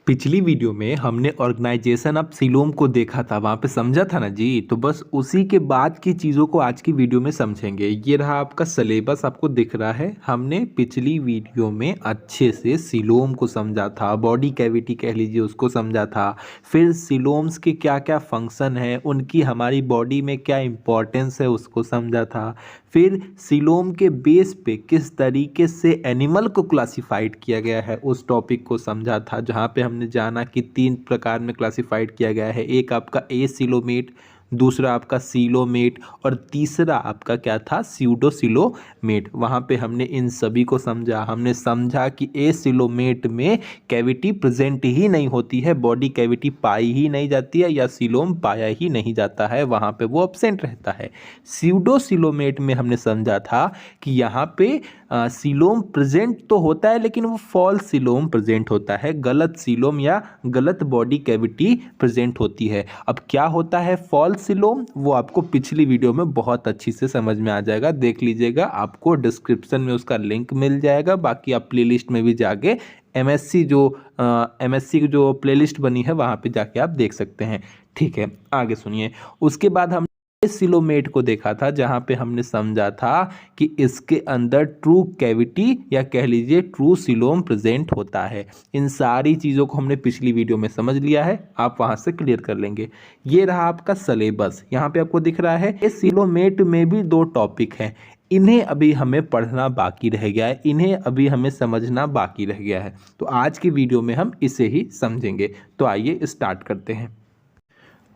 पिछली वीडियो में हमने ऑर्गेनाइजेशन ऑफ सीलोम को देखा था, वहाँ पे समझा था ना जी। तो बस उसी के बाद की चीज़ों को आज की वीडियो में समझेंगे। ये रहा आपका सिलेबस, आपको दिख रहा है। हमने पिछली वीडियो में अच्छे से सीलोम को समझा था, बॉडी कैविटी कह लीजिए उसको समझा था। फिर सीलोम्स के क्या क्या फंक्शन है, उनकी हमारी बॉडी में क्या इंपॉर्टेंस है उसको समझा था। फिर सीलोम के बेस पे किस तरीके से एनिमल को क्लासिफाइड किया गया है उस टॉपिक को समझा था, जहाँ पे हमने जाना कि 3 प्रकार में क्लासिफाइड किया गया है। एक आपका ए सीलोमेट, दूसरा आपका सीलोमेट और तीसरा आपका क्या था, स्यूडो सीलोमेट। वहाँ पे हमने इन सभी को समझा। हमने समझा कि ए सीलोमेट में कैविटी प्रेजेंट ही नहीं होती है, बॉडी कैविटी पाई ही नहीं जाती है या सीलोम पाया ही नहीं जाता है, वहाँ पे वो एब्सेंट रहता है। स्यूडो सीलोमेट में हमने समझा था कि यहाँ पे सीलोम प्रेजेंट तो होता है लेकिन वो फॉल्स सीलोम प्रेजेंट होता है, गलत सीलोम या गलत बॉडी कैविटी प्रेजेंट होती है। अब क्या होता है फॉल्स सीलोम, वो आपको पिछली वीडियो में बहुत अच्छी से समझ में आ जाएगा, देख लीजिएगा, आपको डिस्क्रिप्शन में उसका लिंक मिल जाएगा। बाकी आप प्लेलिस्ट में भी जाके एमएससी की जो प्लेलिस्ट बनी है वहाँ पे जाके आप देख सकते हैं। ठीक है, आगे सुनिए। उसके बाद हम सीलोमेट को देखा था, जहां पे हमने समझा था कि इसके अंदर ट्रू कैविटी या कह लीजिए ट्रू सीलोम प्रेजेंट होता है। इन सारी चीज़ों को हमने पिछली वीडियो में समझ लिया है, आप वहां से क्लियर कर लेंगे। ये रहा आपका सिलेबस, यहाँ पे आपको दिख रहा है। इस सीलोमेट में भी 2 टॉपिक हैं, इन्हें अभी हमें पढ़ना बाकी रह गया है, इन्हें अभी हमें समझना बाकी रह गया है। तो आज की वीडियो में हम इसे ही समझेंगे। तो आइए स्टार्ट करते हैं।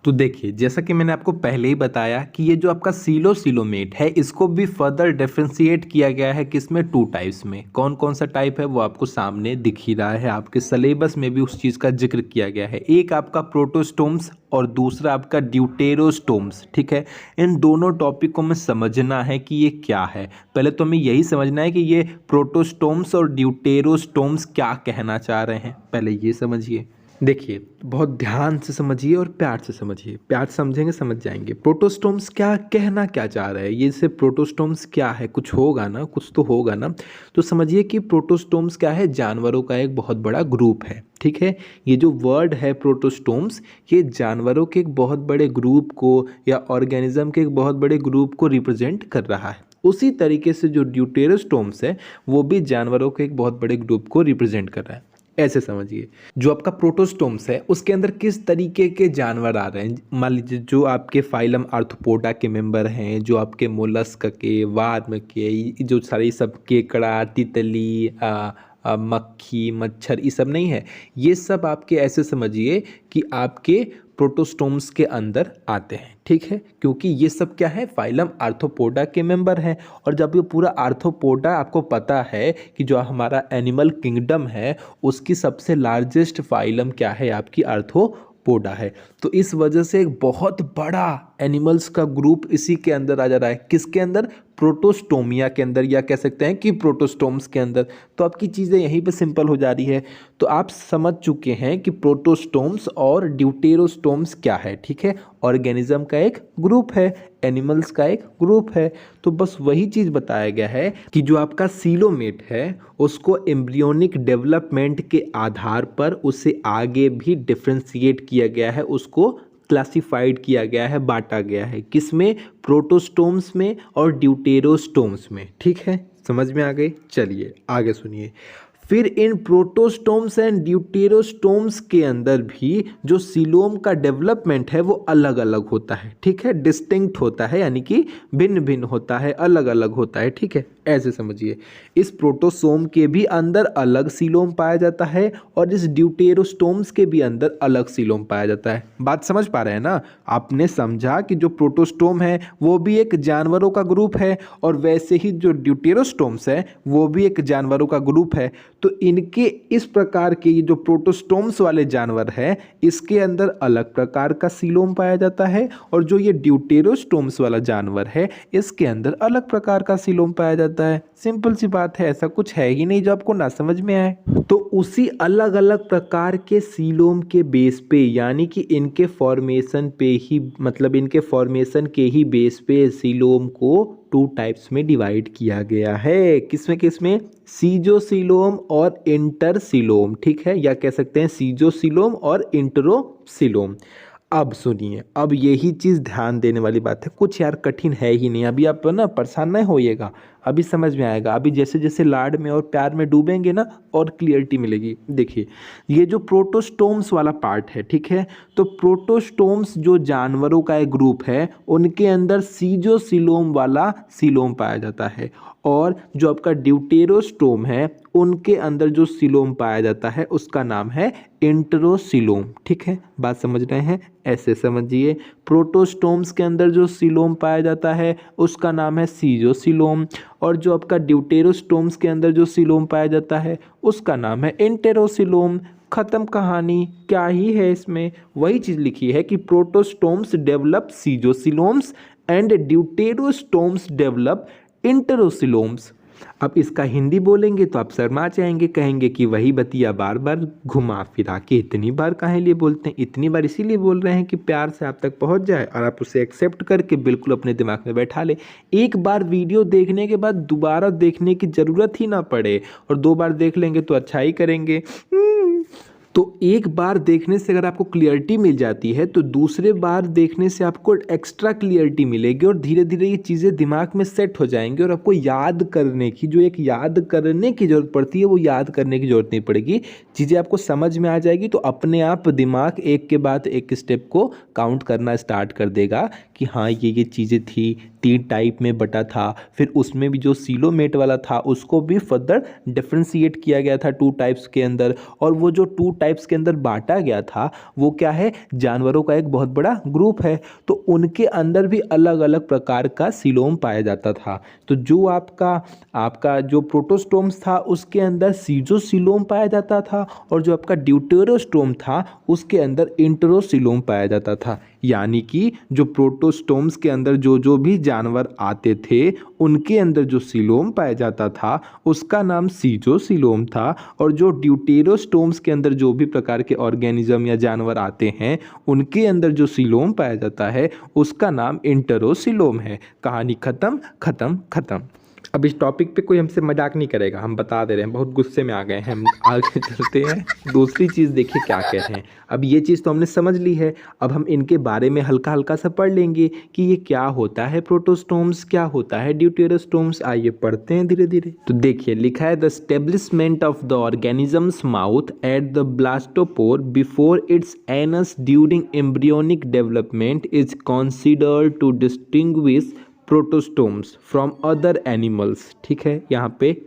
तो देखिए, जैसा कि मैंने आपको पहले ही बताया कि ये जो आपका सीलोमेट है, इसको भी फर्दर डिफरेंशिएट किया गया है किसमें, 2 टाइप्स में। कौन कौन सा टाइप है वो आपको सामने दिख ही रहा है, आपके सिलेबस में भी उस चीज़ का जिक्र किया गया है। एक आपका प्रोटोस्टोम्स और दूसरा आपका ड्यूटेरोस्टोम्स। ठीक है, इन दोनों टॉपिक को हमें समझना है कि ये क्या है। पहले तो हमें यही समझना है कि ये प्रोटोस्टोम्स और ड्यूटेरोस्टोम्स क्या कहना चाह रहे हैं, पहले ये समझिए। देखिए, बहुत ध्यान से समझिए और प्यार से समझिए, प्यार से समझेंगे समझ जाएंगे। प्रोटोस्टोम्स क्या कहना क्या चाह रहा है, ये से प्रोटोस्टोम्स क्या है, कुछ होगा ना, कुछ तो होगा ना। तो समझिए कि प्रोटोस्टोम्स क्या है, जानवरों का एक बहुत बड़ा ग्रुप है। ठीक है, ये जो वर्ड है प्रोटोस्टोम्स, ये जानवरों के एक बहुत बड़े ग्रुप को या ऑर्गेनिज्म के एक बहुत बड़े ग्रुप को रिप्रेजेंट कर रहा है। उसी तरीके से जो ड्यूटेरोस्टोम्स है वो भी जानवरों के एक बहुत बड़े ग्रुप को रिप्रेजेंट कर रहा है। ऐसे समझिए, जो आपका प्रोटोस्टोम्स है उसके अंदर किस तरीके के जानवर आ रहे हैं। मान लीजिए जो आपके फाइलम आर्थ्रोपोडा के मेंबर हैं, जो आपके मोलस्क के, वार्म के, जो सारी सब केकड़ा, तितली, मक्खी, मच्छर, ये सब नहीं है। ये सब आपके ऐसे समझिए कि आपके प्रोटोस्टोम्स के अंदर आते हैं। ठीक है, क्योंकि ये सब क्या है, फाइलम आर्थ्रोपोडा के मेंबर हैं। और जब ये पूरा आर्थ्रोपोडा, आपको पता है कि जो हमारा एनिमल किंगडम है उसकी सबसे लार्जेस्ट फाइलम क्या है, आपकी आर्थ्रोपोडा है। तो इस वजह से एक बहुत बड़ा एनिमल्स का ग्रुप इसी के अंदर आ जा रहा है। किसके अंदर, प्रोटोस्टोमिया के अंदर, या कह सकते हैं कि प्रोटोस्टोम्स के अंदर। तो आपकी चीज़ें यहीं पे सिंपल हो जा रही है। तो आप समझ चुके हैं कि प्रोटोस्टोम्स और ड्यूटेरोस्टोम्स क्या है। ठीक है, ऑर्गेनिज्म का एक ग्रुप है, एनिमल्स का एक ग्रुप है। तो बस वही चीज़ बताया गया है कि जो आपका सीलोमेट है उसको एम्ब्रियोनिक डेवलपमेंट के आधार पर उसे आगे भी डिफ्रेंशिएट किया गया है, उसको क्लासिफाइड किया गया है, बांटा गया है। किसमें, प्रोटोस्टोम्स में और ड्यूटेरोस्टोम्स में। ठीक है, समझ में आ गई। चलिए आगे सुनिए। फिर इन प्रोटोस्टोम्स एंड ड्यूटेरोस्टोम्स के अंदर भी जो सीलोम का डेवलपमेंट है वो अलग अलग होता है। ठीक है, डिस्टिंक्ट होता है, यानी कि भिन्न भिन्न होता है, अलग अलग होता है। ठीक है, ऐसे समझिए। इस प्रोटोसोम के भी अंदर अलग सीलोम पाया जाता है और इस ड्यूटेरोस्टोम्स के भी अंदर अलग सीलोम पाया जाता है। बात समझ पा रहे हैं ना। आपने समझा कि जो प्रोटोस्टोम है वो भी एक जानवरों का ग्रुप है और वैसे ही जो ड्यूटेरोस्टोम्स है वो भी एक जानवरों का ग्रुप है। तो इनके इस प्रकार के ये जो प्रोटोस्टोम्स वाले जानवर है इसके अंदर अलग प्रकार का सीलोम पाया जाता है और जो ये ड्यूटेरोस्टोम्स वाला जानवर है इसके अंदर अलग प्रकार का सीलोम पाया जाता है। जाता है। सिंपल सी बात है, ऐसा कुछ है ही नहीं जो आपको ना समझ में आए। तो उसी अलग अलग प्रकार के सीलोम के बेस पे, यानी कि इनके फॉर्मेशन पे ही, मतलब इनके फॉर्मेशन के ही बेस पे सीलोम को 2 टाइप्स में डिवाइड किया गया है। किसमें किसमें? सीजोसीलोम और इंटरसीलोम, ठीक है, या कह सकते हैं सीजोसीलोम और इंटरोसीलोम। अब सुनिए, अब यही चीज़ ध्यान देने वाली बात है, कुछ यार कठिन है ही नहीं। अभी आप ना परेशान नहीं होइएगा, अभी समझ में आएगा। अभी जैसे जैसे लाड में और प्यार में डूबेंगे ना, और क्लियरिटी मिलेगी। देखिए, ये जो प्रोटोस्टोम्स वाला पार्ट है, ठीक है, तो प्रोटोस्टोम्स जो जानवरों का एक ग्रुप है, उनके अंदर सीजोसीलोम वाला सीलोम पाया जाता है। और जो आपका ड्यूटेरोस्टोम है, उनके अंदर जो सीलोम पाया जाता है उसका नाम है इंटरोसीलोम। ठीक है, बात समझ रहे हैं? ऐसे समझिए, प्रोटोस्टोम्स के अंदर जो सीलोम पाया जाता है उसका नाम है सीजोसीलोम, और जो आपका ड्यूटेरोस्टोम्स के अंदर जो सीलोम पाया जाता है उसका नाम है इंटेरोसीलोम। खत्म कहानी। क्या ही है इसमें, वही चीज़ लिखी है कि protostomes develop schizocoeloms and deuterostomes develop enterocoeloms. अब इसका हिंदी बोलेंगे तो आप शर्मा जाएंगे, कहेंगे कि वही बतिया बार बार घुमा फिरा के इतनी बार काहे लिए बोलते हैं। इतनी बार इसीलिए बोल रहे हैं कि प्यार से आप तक पहुंच जाए और आप उसे एक्सेप्ट करके बिल्कुल अपने दिमाग में बैठा ले। एक बार वीडियो देखने के बाद दोबारा देखने की ज़रूरत ही ना पड़े, और 2 बार देख लेंगे तो अच्छा ही करेंगे। तो एक बार देखने से अगर आपको क्लियरिटी मिल जाती है तो दूसरे बार देखने से आपको एक्स्ट्रा क्लियरिटी मिलेगी, और धीरे धीरे ये चीज़ें दिमाग में सेट हो जाएंगी, और आपको याद करने की, जो एक याद करने की ज़रूरत पड़ती है, वो याद करने की ज़रूरत नहीं पड़ेगी। चीज़ें आपको समझ में आ जाएगी, तो अपने आप दिमाग एक के बाद एक स्टेप को काउंट करना स्टार्ट कर देगा कि हाँ ये चीज़ें थी, 3 टाइप में बटा था। फिर उसमें भी जो सीलोमेट वाला था उसको भी फर्दर डिफ्रेंशिएट किया गया था 2 टाइप्स के अंदर, और वो जो 2 टाइप्स के अंदर बांटा गया था वो क्या है? जानवरों का एक बहुत बड़ा ग्रुप है, तो उनके अंदर भी अलग अलग प्रकार का सीलोम पाया जाता था। तो जो आपका जो प्रोटोस्टोम्स था उसके अंदर सीजोसीलोम पाया जाता था, और जो आपका ड्यूटेरोस्टोम था उसके अंदर इंटरोसीलोम पाया जाता था। यानी कि जो प्रोटोस्टोम्स के अंदर जो भी जानवर आते थे उनके अंदर जो सीलोम पाया जाता था उसका नाम सीजोसीलोम था, और जो ड्यूटेरोस्टोम्स के अंदर जो भी प्रकार के ऑर्गेनिज्म या जानवर आते हैं उनके अंदर जो सीलोम पाया जाता है उसका नाम इंटरोसीलोम है। कहानी खत्म खत्म खत्म। अब इस टॉपिक पे कोई हमसे मजाक नहीं करेगा, हम बता दे रहे हैं, बहुत गुस्से में आ गए हैं हम। आगे चलते हैं, दूसरी चीज़ देखिए क्या कह रहे हैं। अब ये चीज़ तो हमने समझ ली है, अब हम इनके बारे में हल्का हल्का सा पढ़ लेंगे कि ये क्या होता है प्रोटोस्टोम्स, क्या होता है ड्यूटेरोस्टोम्स। आइए पढ़ते हैं धीरे धीरे। तो देखिए लिखा है, the establishment of the organisms mouth at the blastopore before its anus during embryonic development is considered to distinguish protostomes from other animals. ठीक है, यहाँ पे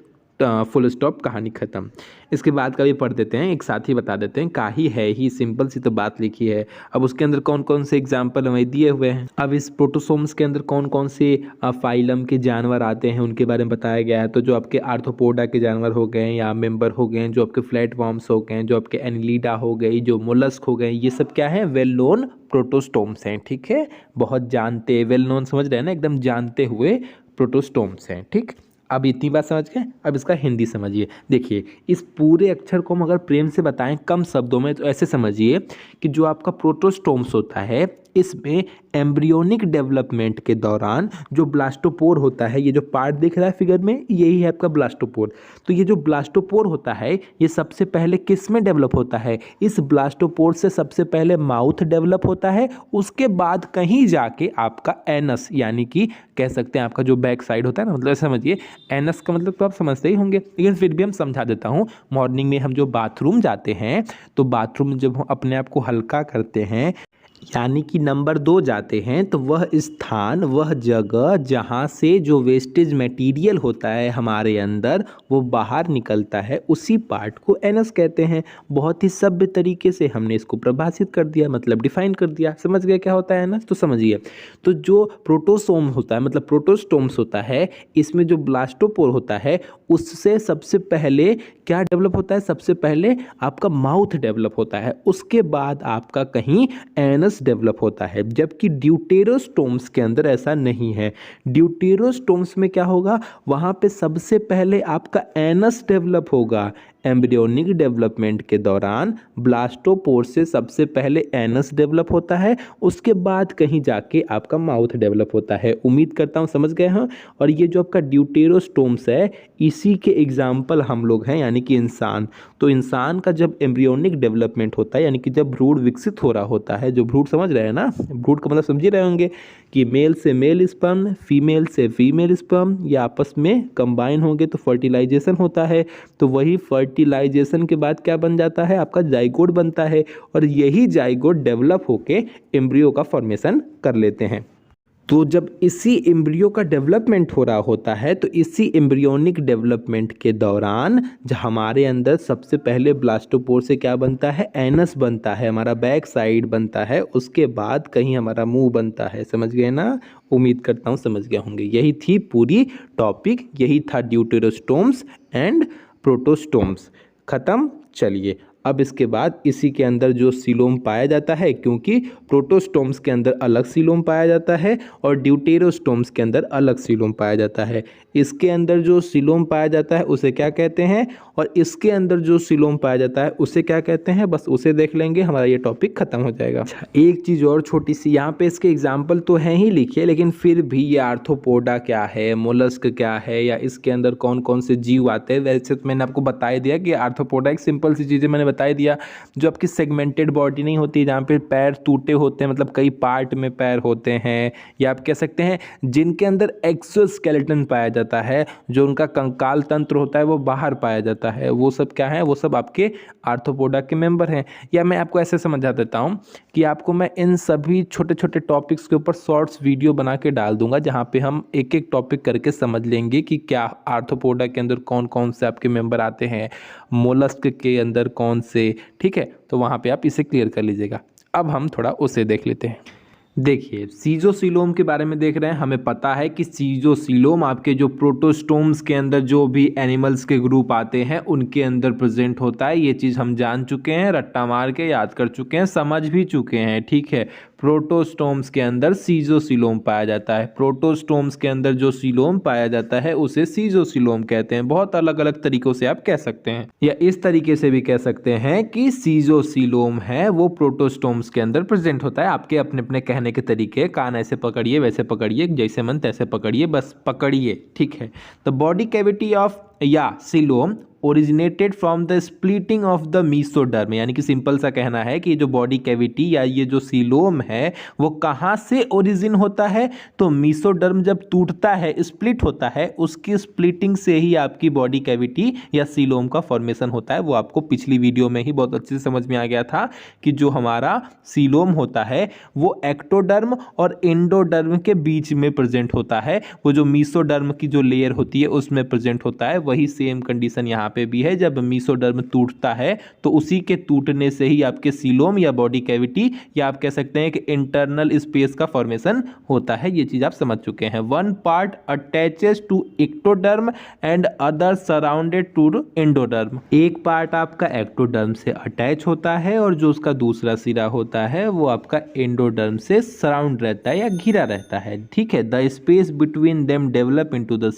फुल स्टॉप, कहानी खत्म। इसके बाद का भी पढ़ देते हैं, एक साथ ही बता देते हैं। काही है ही, सिंपल सी तो बात लिखी है। अब उसके अंदर कौन कौन से एग्जाम्पल हमें दिए हुए हैं। अब इस प्रोटोसोम्स के अंदर कौन कौन से फाइलम के जानवर आते हैं उनके बारे में बताया गया है। तो जो आपके आर्थ्रोपोडा के जानवर हो गए या मेंबर हो गए, जो आपके फ्लैट वॉर्म्स हो गए, जो आपके एनिलिडा हो गई, जो मोलस्क हो गए, ये सब क्या है? वेल नोन प्रोटोस्टोम्स हैं। ठीक है, बहुत जानते, वेल नोन समझ रहे हैं ना, एकदम जानते हुए प्रोटोस्टोम्स हैं। ठीक, अब इतनी बात समझ गए। अब इसका हिंदी समझिए। देखिए, इस पूरे अक्षर को हम अगर प्रेम से बताएं कम शब्दों में तो ऐसे समझिए कि जो आपका प्रोटोस्टोम्स होता है इसमें एम्ब्रियोनिक डेवलपमेंट के दौरान जो ब्लास्टोपोर होता है, ये जो पार्ट दिख रहा है फिगर में, यही है आपका ब्लास्टोपोर। तो ये जो ब्लास्टोपोर होता है ये सबसे पहले किस में डेवलप होता है? इस ब्लास्टोपोर से सबसे पहले माउथ डेवलप होता है, उसके बाद कहीं जाके आपका एनस, यानी कि कह सकते हैं आपका जो बैक साइड होता है ना, मतलब समझिए एनस का मतलब तो आप समझते ही होंगे, लेकिन फिर भी हम समझा देता हूँ। मॉर्निंग में हम जो बाथरूम जाते हैं तो बाथरूम में जब हम अपने आप को हल्का करते हैं, यानी कि नंबर 2 जाते हैं, तो वह स्थान, वह जगह जहाँ से जो वेस्टेज मटेरियल होता है हमारे अंदर वो बाहर निकलता है, उसी पार्ट को एनस कहते हैं। बहुत ही सभ्य तरीके से हमने इसको परिभाषित कर दिया, मतलब डिफाइन कर दिया। समझ गए क्या होता है एनस? तो समझिए, तो जो प्रोटोसोम होता है, मतलब प्रोटोस्टोम्स होता है, इसमें जो ब्लास्टोपोर होता है उससे सबसे पहले क्या डेवलप होता है? सबसे पहले आपका माउथ डेवलप होता है, उसके बाद आपका कहीं एनस एनस डेवलप होता है, जबकि ड्यूटेरोस्टोम्स के अंदर ऐसा नहीं है। ड्यूटेरोस्टोम्स में क्या होगा, वहाँ पे सबसे पहले आपका एनस डेवलप होगा। एम्ब्रियोनिक डेवलपमेंट के दौरान ब्लास्टोपोर से सबसे पहले एनस डेवलप होता है, उसके बाद कहीं जाके आपका माउथ डेवलप होता है। उम्मीद करता हूँ समझ गए हैं। और ये जो आपका ड्यूटेरोस्टोम्स है, इसी के एग्जाम्पल हम लोग हैं, यानी कि इंसान। तो इंसान का जब एम्ब्रियोनिक डेवलपमेंट होता है, यानी कि जब भ्रूण विकसित हो रहा होता है, जो भ्रूण समझ रहे हैं ना, भ्रूण का मतलब समझ ही रहे होंगे कि मेल से मेल स्पर्म, फीमेल से फीमेल स्पर्म, ये आपस में कंबाइन होंगे तो फर्टिलाइजेशन होता है। तो वही फर्टिलाइजेशन के बाद क्या बन जाता है, आपका जाइगोट बनता है, और यही जाइगोट डेवलप होके एम्ब्रियो का फॉर्मेशन कर लेते हैं। तो जब इसी एम्ब्रियो का डेवलपमेंट हो रहा होता है, तो इसी एम्ब्रियोनिक डेवलपमेंट के दौरान जो हमारे अंदर सबसे पहले ब्लास्टोपोर से क्या बनता है, एनस बनता है, हमारा बैक साइड बनता है, उसके बाद कहीं हमारा मुंह बनता है। समझ गए ना? उम्मीद करता हूँ समझ गए होंगे। यही थी पूरी टॉपिक, यही था ड्यूटेरोस्टोम्स एंड प्रोटोस्टोम्स। खत्म। चलिए अब इसके बाद इसी के अंदर जो सीलोम पाया जाता है, क्योंकि प्रोटोस्टोम्स के अंदर अलग सीलोम पाया जाता है और ड्यूटेरोस्टोम्स के अंदर अलग सीलोम पाया जाता है। इसके अंदर जो सीलोम पाया जाता है उसे क्या कहते हैं, और इसके अंदर जो सीलोम पाया जाता है उसे क्या कहते हैं, बस उसे देख लेंगे, हमारा ये टॉपिक खत्म हो जाएगा। एक चीज़ और छोटी सी, यहाँ पे इसके एग्जाम्पल तो हैं ही लिखे, लेकिन फिर भी ये आर्थ्रोपोडा क्या है, मोलस्क क्या है, या इसके अंदर कौन कौन से जीव आते हैं। वैसे तो मैंने आपको बता ही दिया कि आर्थ्रोपोडा एक सिंपल सी चीज़ें मैंने बता ही दिया, जो आपकी सेगमेंटेड बॉडी नहीं होती, जहाँ पे पैर टूटे होते हैं, मतलब कई पार्ट में पैर होते हैं, या आप कह सकते हैं जिनके अंदर एक्सोस्केलेटन पाया जाता है, जो उनका कंकाल तंत्र होता है वो बाहर पाया जाता है, वो सब क्या है, वो सब आपके आर्थ्रोपोडा के मेंबर हैं। या मैं आपको ऐसे समझा देता हूँ कि आपको मैं इन सभी छोटे छोटे टॉपिक्स के ऊपर शॉर्ट्स वीडियो बना के डाल दूंगा, जहाँ पे हम एक एक टॉपिक करके समझ लेंगे कि क्या आर्थ्रोपोडा के अंदर कौन कौन से आपके मेंबर आते हैं, मोलस्क के अंदर कौन से, ठीक है। तो वहाँ पे आप इसे क्लियर कर लीजिएगा। अब हम थोड़ा उसे देख लेते हैं। देखिए सीजोसीलोम के बारे में देख रहे हैं। हमें पता है कि सीजोसीलोम आपके जो प्रोटोस्टोम्स के अंदर जो भी एनिमल्स के ग्रुप आते हैं उनके अंदर प्रेजेंट होता है। ये चीज़ हम जान चुके हैं, रट्टा मार के याद कर चुके हैं, समझ भी चुके हैं, ठीक है। प्रोटोस्टोम्स के अंदर सीजोसीलोम पाया जाता है। प्रोटोस्टोम्स के अंदर जो सीलोम पाया जाता है उसे सीजोसीलोम कहते हैं। बहुत अलग अलग तरीकों से आप कह सकते हैं, या इस तरीके से भी कह सकते हैं कि सीजोसीलोम है वो प्रोटोस्टोम्स के अंदर प्रेजेंट होता है। आपके अपने अपने कहने के तरीके, कान ऐसे पकड़िए, वैसे पकड़िए, जैसे मन तैसे पकड़िए, बस पकड़िए, ठीक है। द बॉडी कैविटी ऑफ या coelom originated from the splitting of the mesoderm, यानी कि सिंपल सा कहना है कि ये जो बॉडी कैविटी या ये जो सीलोम है वो कहाँ से ओरिजिन होता है, तो मीसोडर्म जब टूटता है, स्प्लिट होता है, उसकी स्प्लिटिंग से ही आपकी बॉडी कैविटी या सीलोम का फॉर्मेशन होता है। वो आपको पिछली वीडियो में ही बहुत अच्छे से समझ में आ गया था कि जो हमारा सीलोम होता है वो एक्टोडर्म और एंडोडर्म के बीच में प्रेजेंट होता है। वो जो मीसोडर्म की जो लेयर होती है उसमें प्रेजेंट होता है। वही सेम कंडीशन यहाँ पे भी है। जब मीसोडर्म टूटता है तो उसी के टूटने से ही आपके सीलोम या बॉडी कैविटी, या आप कह सकते हैं कि इंटरनल स्पेस का फॉर्मेशन होता है। ये चीज आप समझ चुके हैं। One part attaches to ectoderm and other surrounded to endoderm. एक पार्ट आपका एक्टोडर्म से अटैच होता है और जो उसका दूसरा सिरा होता है वो आपका एंडोडर्म से सराउंड रहता है या घिरा रहता है, ठीक है। The space between them develop into the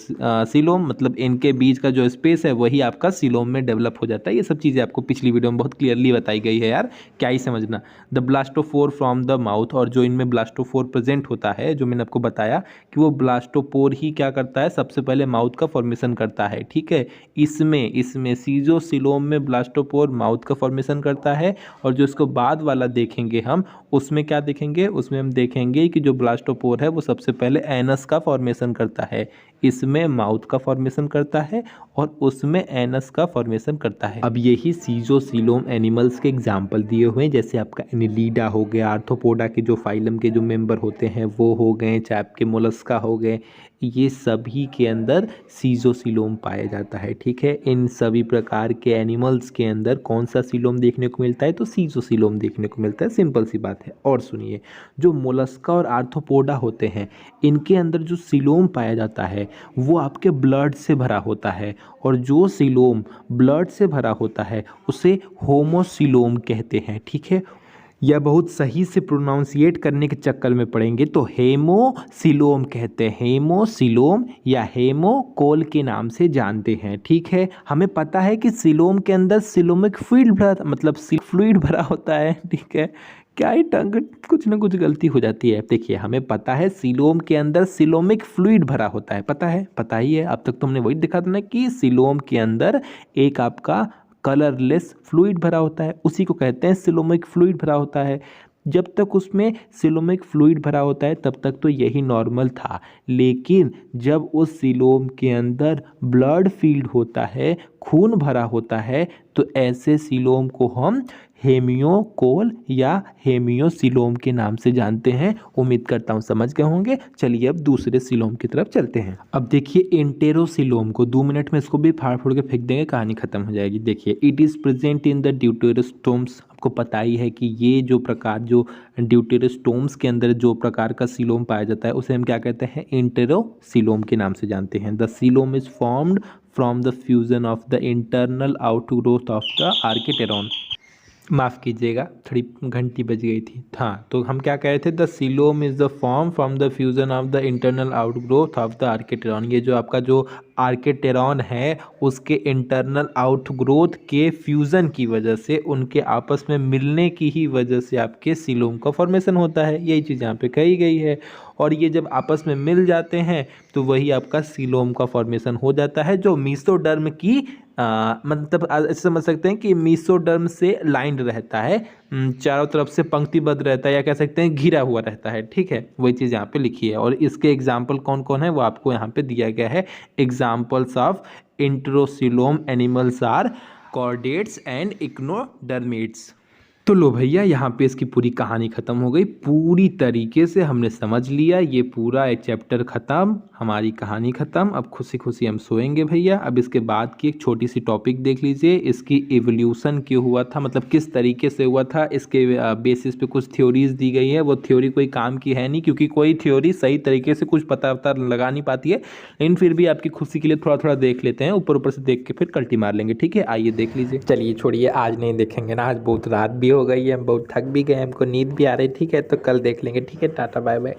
coelom, मतलब इनके बीच का जो स्पेस है वही आपका सीलोम में डेवलप हो जाता है। ये सब चीजें आपको पिछली वीडियो में बहुत क्लियरली बताई गई है यार, क्या ही समझना। The blastophore from the mouth, और जो इनमें ब्लास्टोफोर प्रेजेंट होता है, जो मैंने आपको बताया कि वो ब्लास्टोपोर ही क्या करता है, सबसे पहले माउथ का फॉर्मेशन करता है, ठीक है। इसमें सीजोसीलोम में ब्लास्टोपोर माउथ का फॉर्मेशन करता है, और जो इसको बाद वाला देखेंगे हम, उसमें क्या देखेंगे, उसमें हम देखेंगे कि जो ब्लास्टोपोर है वो सबसे पहले एनस का फॉर्मेशन करता है। इसमें माउथ का फॉर्मेशन करता है और उसमें एनस का फॉर्मेशन करता है। अब यही सीजोसीलोम एनिमल्स के एग्जाम्पल दिए हुए हैं, जैसे आपका एनिलीडा हो गया, आर्थ्रोपोडा के जो फाइलम के जो मेंबर होते हैं वो हो गए, चाहे आपके मोलस्का हो गए, ये सभी के अंदर सीजोसीलोम पाया जाता है, ठीक है। इन सभी प्रकार के एनिमल्स के अंदर कौन सा सीलोम देखने को मिलता है, तो सीजोसीलोम देखने को मिलता है। सिंपल सी बात है। और सुनिए, जो मोलस्का और आर्थ्रोपोडा होते हैं इनके अंदर जो सीलोम पाया जाता है वो आपके ब्लड से भरा होता है, और जो सीलोम ब्लड से भरा होता है उसे होमोसीलोम कहते हैं, ठीक है। या बहुत सही से प्रोनाउंसिएट करने के चक्कर में पड़ेंगे तो हेमोसिलोम कहते हैं, हेमोसिलोम या हेमोकोल के नाम से जानते हैं। ठीक है, हमें पता है कि सिलोम के अंदर सिलोमिक फ्लूइड भरा होता है। ठीक है, क्या ही टंग कुछ ना कुछ गलती हो जाती है। देखिए, हमें पता है सिलोम के अंदर सिलोमिक फ्लूइड भरा होता है, पता ही है। अब तक तुमने वही दिखा था ना कि सिलोम के अंदर एक आपका कलरलेस फ्लूइड भरा होता है, उसी को कहते हैं सिलोमिक फ्लूइड भरा होता है। जब तक उसमें सिलोमिक फ्लूइड भरा होता है तब तक तो यही नॉर्मल था, लेकिन जब उस सिलोम के अंदर ब्लड फील्ड होता है, खून भरा होता है, तो ऐसे सिलोम को हम हेमियोकोल या हेमियोसिलोम के नाम से जानते हैं। उम्मीद करता हूँ समझ गए होंगे। चलिए अब दूसरे सिलोम की तरफ चलते हैं। अब देखिए एंटेरोसिलोम को 2 मिनट में इसको भी फाड़ फोड़ के फेंक देंगे, कहानी खत्म हो जाएगी। देखिए, it is present in the deuterostomes. आपको पता ही है कि ये जो ड्यूटेरोस्टोम्स के अंदर जो प्रकार का सिलोम पाया जाता है उसे हम क्या कहते हैं, एंटेरोसिलोम के नाम से जानते हैं। The coelom is formed from the fusion of the internal outgrowth of the archenteron. माफ़ कीजिएगा, थोड़ी घंटी बज गई थी। हाँ, तो हम क्या कह रहे थे, the coelom is the form from the fusion of the internal outgrowth of the archenteron. ये जो आपका जो आर्किटेरॉन है उसके इंटरनल आउटग्रोथ के फ्यूज़न की वजह से, उनके आपस में मिलने की ही वजह से आपके सिलोम का फॉर्मेशन होता है। यही चीज़ यहाँ पे कही गई है। और ये जब आपस में मिल जाते हैं तो वही आपका सिलोम का फॉर्मेशन हो जाता है, जो मीसोडर्म की मतलब ऐसे समझ सकते हैं कि मीसोडर्म से लाइंड रहता है, चारों तरफ से पंक्तिबद्ध रहता है, या कह सकते हैं घिरा हुआ रहता है। ठीक है, वही चीज़ यहाँ पे लिखी है। और इसके एग्जाम्पल कौन कौन है वो आपको यहाँ पे दिया गया है। Examples of enterocoelom animals are chordates and echinoderms. तो लो भैया, यहाँ पे इसकी पूरी कहानी ख़त्म हो गई। पूरी तरीके से हमने समझ लिया, ये पूरा एक चैप्टर ख़त्म, हमारी कहानी ख़त्म। अब खुशी खुशी हम सोएंगे भैया। अब इसके बाद की एक छोटी सी टॉपिक देख लीजिए, इसकी एवोल्यूशन क्यों हुआ था, मतलब किस तरीके से हुआ था। इसके बेसिस पे कुछ थ्योरीज दी गई है। वो थ्योरी कोई काम की है नहीं, क्योंकि कोई थ्योरी सही तरीके से कुछ पता लगा नहीं पाती है। लेकिन फिर भी आपकी खुशी के लिए थोड़ा थोड़ा देख लेते हैं, ऊपर ऊपर से देख के फिर कल्टी मार लेंगे। ठीक है, आइए देख लीजिए। चलिए छोड़िए, आज नहीं देखेंगे ना, आज बहुत रात भी हो गई है, हम बहुत थक भी गए, हमको नींद भी आ रही। ठीक है, तो कल देख लेंगे। ठीक है, टाटा बाय बाय।